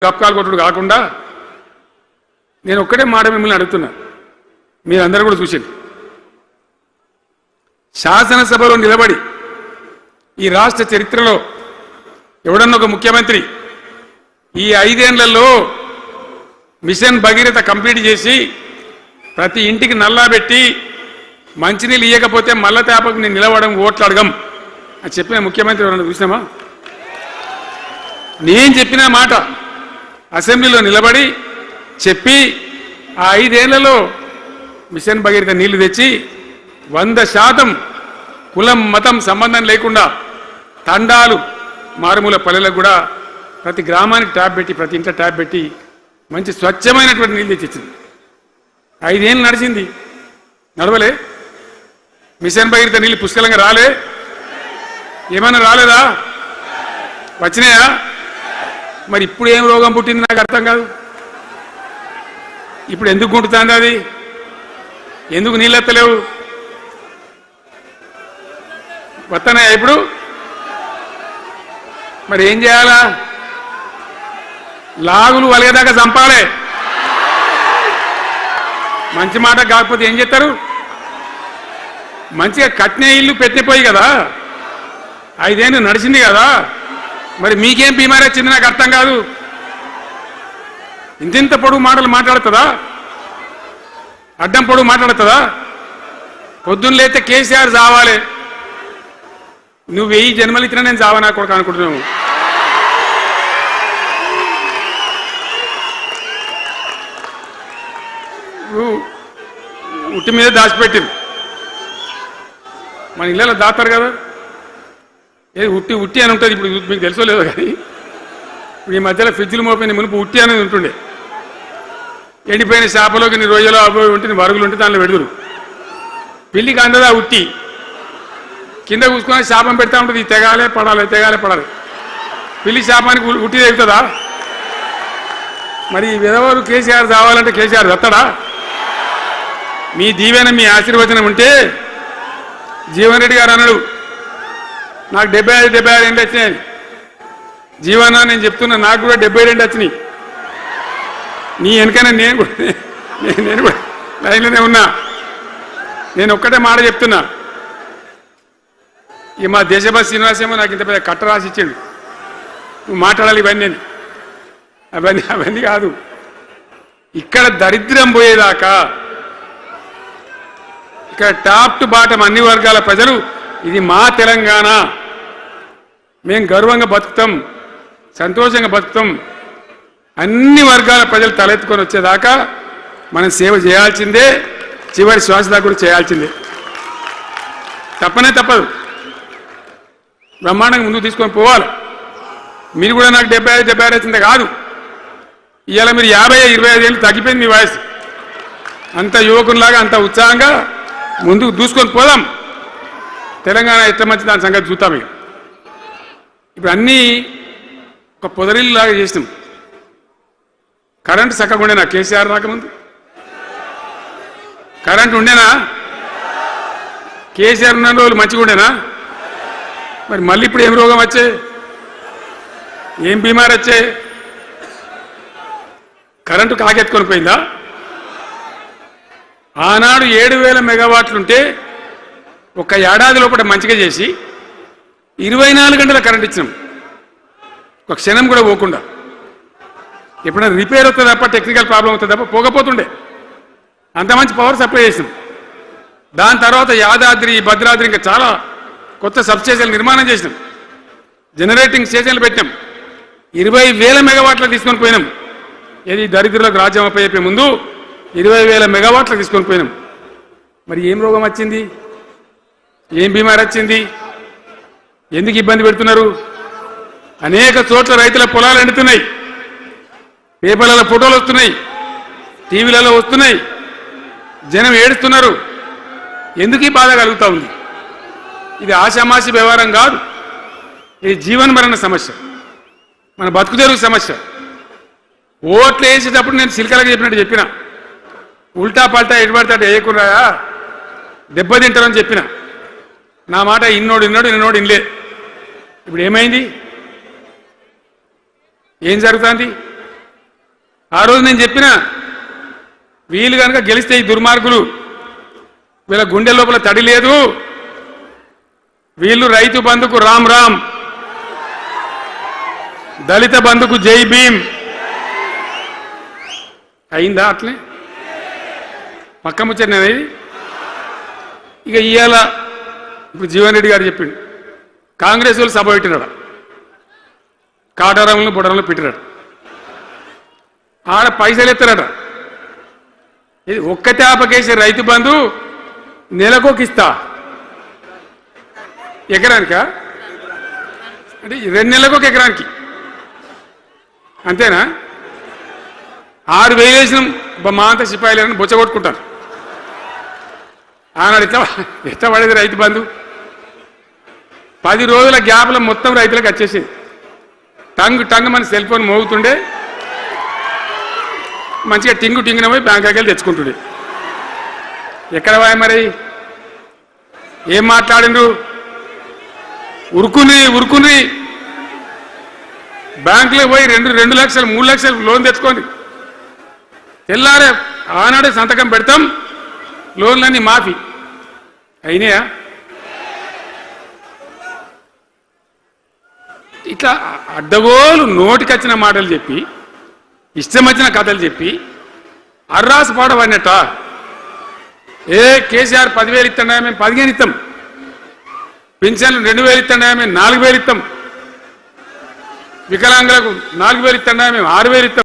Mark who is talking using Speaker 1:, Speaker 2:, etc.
Speaker 1: గప్కాలు కొట్టుడు కాకుండా నేను ఒక్కటే మాట మిమ్మల్ని అడుగుతున్నా, మీరందరూ కూడా చూసింది. శాసనసభలో నిలబడి ఈ రాష్ట్ర చరిత్రలో ఎవడన్నా ఒక ముఖ్యమంత్రి ఈ 5 ఏళ్లలో మిషన్ భగీరథ కంప్లీట్ చేసి ప్రతి ఇంటికి నల్లా పెట్టి మంచినీళ్ళు ఇయ్యకపోతే మల్ల తేపకు నేను నిలవడం ఓట్లు అడగం అని చెప్పిన ముఖ్యమంత్రి ఎవరన్నా చూసినామా? నేను చెప్పిన మాట అసెంబ్లీలో నిలబడి చెప్పి ఆ 5 ఏళ్లలో మిషన్ భగీరథ నీళ్లు తెచ్చి 100% కులం మతం సంబంధం లేకుండా తండాలు మారుమూల పల్లెలకు కూడా ప్రతి గ్రామానికి ట్యాప్ పెట్టి ప్రతి ఇంట్లో ట్యాప్ పెట్టి మంచి స్వచ్ఛమైనటువంటి నీళ్ళు తెచ్చిచ్చింది. 5 ఏళ్ళు నడిచింది, నడవలే. మిషన్ భగీరథ నీళ్ళు పుష్కలంగా రాలే, ఏమైనా రాలేదా? వచ్చినాయా? మరి ఇప్పుడు ఏం రోగం పుట్టింది నాకు అర్థం కాదు. ఇప్పుడు ఎందుకు గుంటుతుంది అది? ఎందుకు నీళ్ళు ఎత్తలేవు? వస్తున్నాయా ఇప్పుడు? మరి ఏం చేయాలా? లాగులు వలిగేదాకా చంపాలే. మంచి మాట కాకపోతే ఏం చేస్తారు? మంచిగా కట్టిన ఇల్లు పెట్టిపోయి కదా, 5 ఏళ్ళు నడిచింది కదా, మరి మీకేం బీమారీ వచ్చింది నాకు అర్థం కాదు. ఇంతింత పొడుగు మాటలు మాట్లాడుతుందా? అడ్డం పొడుగు మాట్లాడుతుందా? పొద్దున్న లేతే కేసీఆర్ చావాలి, నువ్వు 1000 జన్మలు ఇచ్చినా నేను చావా నాకు కూడా అనుకుంటున్నావు. ఉట్టి మీద దాచిపెట్టింది, మన ఇళ్ళలో దాతారు కదా, ఏది ఉట్టి ఉట్టి అని ఉంటుంది. ఇప్పుడు మీకు తెలుసో లేదో కానీ ఇప్పుడు ఈ మధ్యలో ఫ్రిడ్జ్లు మోపోయిన మునుపు ఉట్టి అనేది ఉంటుండే. ఎండిపోయిన చేపలోకి నీ రొయ్యలో అబ్బాయి ఉంటే వరుగులు ఉంటే దానిలో పెడుదురు. పిల్లికి అందదా ఉట్టి, కింద కూసుకొని శాపం పెడతా ఉంటుంది, తెగాలే పడాలి తెగాలే పడాలి. పిల్లి శాపానికి ఉట్టి తెగుతుందా? మరి విధవారు కేసీఆర్ చావాలంటే కేసీఆర్ దత్తడా? మీ దీవెన మీ ఆశీర్వచనం ఉంటే జీవన్ రెడ్డి గారు అన్నాడు, నాకు 75 ఏళ్ళు వచ్చినాయి. జీవనా నేను చెప్తున్నా, నాకు కూడా 72 వచ్చినాయి. నీ వెనకనే నేను కూడా లైన్లోనే ఉన్నా. నేను ఒక్కటే మాట చెప్తున్నా, ఇక మా దేశభా శ్రీనివాసేమో నాకు ఇంత పెద్ద కట్ట రాసి ఇచ్చాడు, నువ్వు మాట్లాడాలి ఇవన్నీ. అవన్నీ కాదు, ఇక్కడ దరిద్రం పోయేదాకా ఇక్కడ టాప్ టు బాటం అన్ని వర్గాల ప్రజలు ఇది మా తెలంగాణ, మేము గర్వంగా బతుకుతాం, సంతోషంగా బతుకుతాం, అన్ని వర్గాల ప్రజలు తలెత్తుకొని వచ్చేదాకా మనం సేవ చేయాల్సిందే, చివరి శ్వాస దాకా కూడా చేయాల్సిందే, తప్పనే తప్పదు. బ్రహ్మాండంగా ముందుకు తీసుకొని పోవాలి. మీరు కూడా నాకు 75 వచ్చిందే కాదు, ఇవాళ మీరు 50-25 ఏళ్ళు తగ్గిపోయింది మీ వయసు. అంత యువకునిలాగా అంత ఉత్సాహంగా ముందుకు దూసుకొని పోదాం. తెలంగాణ ఎట్లా మంచి దాని సంగతి చూద్దాం. ఇప్పుడు అన్నీ ఒక పొదరిల్లులాగా చేసినాం. కరెంటు చక్కగా ఉండేనా కేసీఆర్ రాకముందు? కరెంటు ఉండేనా? కేసీఆర్ ఉన్న రోజులు మంచిగా ఉండేనా? మరి మళ్ళీ ఇప్పుడు ఏం రోగం వచ్చే, ఏం బీమారి వచ్చే? కరెంటు కాకెత్తుకొని పోయిందా? ఆనాడు 7000 మెగావాట్లుంటే ఒక ఏడాది లోపల మంచిగా చేసి 24 గంటల కరెంట్ ఇచ్చినాం, ఒక క్షణం కూడా పోకుండా. ఎప్పుడైనా రిపేర్ అవుతుంది తప్ప, టెక్నికల్ ప్రాబ్లం అవుతుంది తప్ప పోకపోతుండే. అంత మంచి పవర్ సప్లై చేసినాం. దాని తర్వాత యాదాద్రి భద్రాద్రి ఇంకా చాలా కొత్త సబ్స్టేషన్లు నిర్మాణం చేసినాం, జనరేటింగ్ స్టేషన్లు పెట్టినాం, 20,000 మెగావాట్లు తీసుకొని పోయినాం. ఏది దరిద్రులకు రాజ్యం అప్పయ్యే ముందు 20,000 మెగావాట్లు తీసుకొని పోయినాం. మరి ఏం రోగం వచ్చింది? ఏం బీమారి వచ్చింది? ఎందుకు ఇబ్బంది పెడుతున్నారు? అనేక చోట్ల రైతుల పొలాలు ఎండుతున్నాయి, పేపర్లలో ఫోటోలు వస్తున్నాయి, టీవీలలో వస్తున్నాయి, జనం ఏడుస్తున్నారు. ఎందుకు ఈ బాధ కలుగుతూ ఉంది? ఇది ఆషామాషి వ్యవహారం కాదు, ఇది జీవన మరణ సమస్య, మన బతుకుదెరువు సమస్య. ఓట్లు వేసేటప్పుడు నేను సిల్కలకు చెప్పినట్టు చెప్పిన, ఉల్టా పల్టా ఎటుపడితే వేయకుండా దెబ్బతింటారని చెప్పిన. నా మాట ఇన్నోడు ఇనలే. ఇప్పుడు ఏమైంది? ఏం జరుగుతుంది? ఆ రోజు నేను చెప్పిన వీళ్ళు కనుక గెలిస్తే ఈ దుర్మార్గులు వీళ్ళ గుండె లోపల తడి లేదు, వీళ్ళు రైతు బంధుకు రామ్ రామ్, దళిత బంధుకు జై భీమ్. అయిందా అట్లే? పక్క ముచ్చట. ఇక ఇవాళ ఇప్పుడు జీవన్ రెడ్డి గారు చెప్పిండు, కాంగ్రెస్ వాళ్ళు సభ పెట్టినాడు, కాటారంలో బుడరంలో పెట్టినాడు, ఆడ పైసలు ఎత్తారట. ఇది ఒక్క తేపకేసే రైతు బంధు నెలకొక ఇస్తా, ఎకరానికా అంటే 2 నెలలకు ఒక ఎకరానికి అంతేనా? 6,000 వేసినాం మా అంత సిపాయిలని బొచ్చగొట్టుకుంటారు. ఆనాడు ఎట్లా పడేది రైతు బంధు? 10 రోజుల గ్యాప్లో మొత్తం రైతులకు వచ్చేసింది. టంగ్ టంగ్ మన సెల్ ఫోన్ మోగుతుండే, మంచిగా టింగు టింగున పోయి బ్యాంకుకి వెళ్ళి తెచ్చుకుంటుండే. ఎక్కడ పోయా మరి? ఏం మాట్లాడిండ్రు? ఉరుకుని బ్యాంకులో పోయి 2 లక్షలు 3 లక్షలు లోన్ తెచ్చుకోండి, తెల్లారే ఆనాడే సంతకం పెడతాం, లోన్లన్నీ మాఫీ అయినాయా? ఇట్లా అడ్డగోలు నోటికొచ్చిన మాటలు చెప్పి, ఇష్టం వచ్చిన కథలు చెప్పి అర్రాసు పాడబడినట్ట. కేసీఆర్ 10,000 ఇస్తాడా, మేము 15 ఇస్తాం, పింఛన్లు 2,000 ఇస్తాడా, మేము 4,000 ఇస్తాం, వికలాంగులకు 4,000 ఇస్తాడా, మేము 6,000 ఇస్తాం.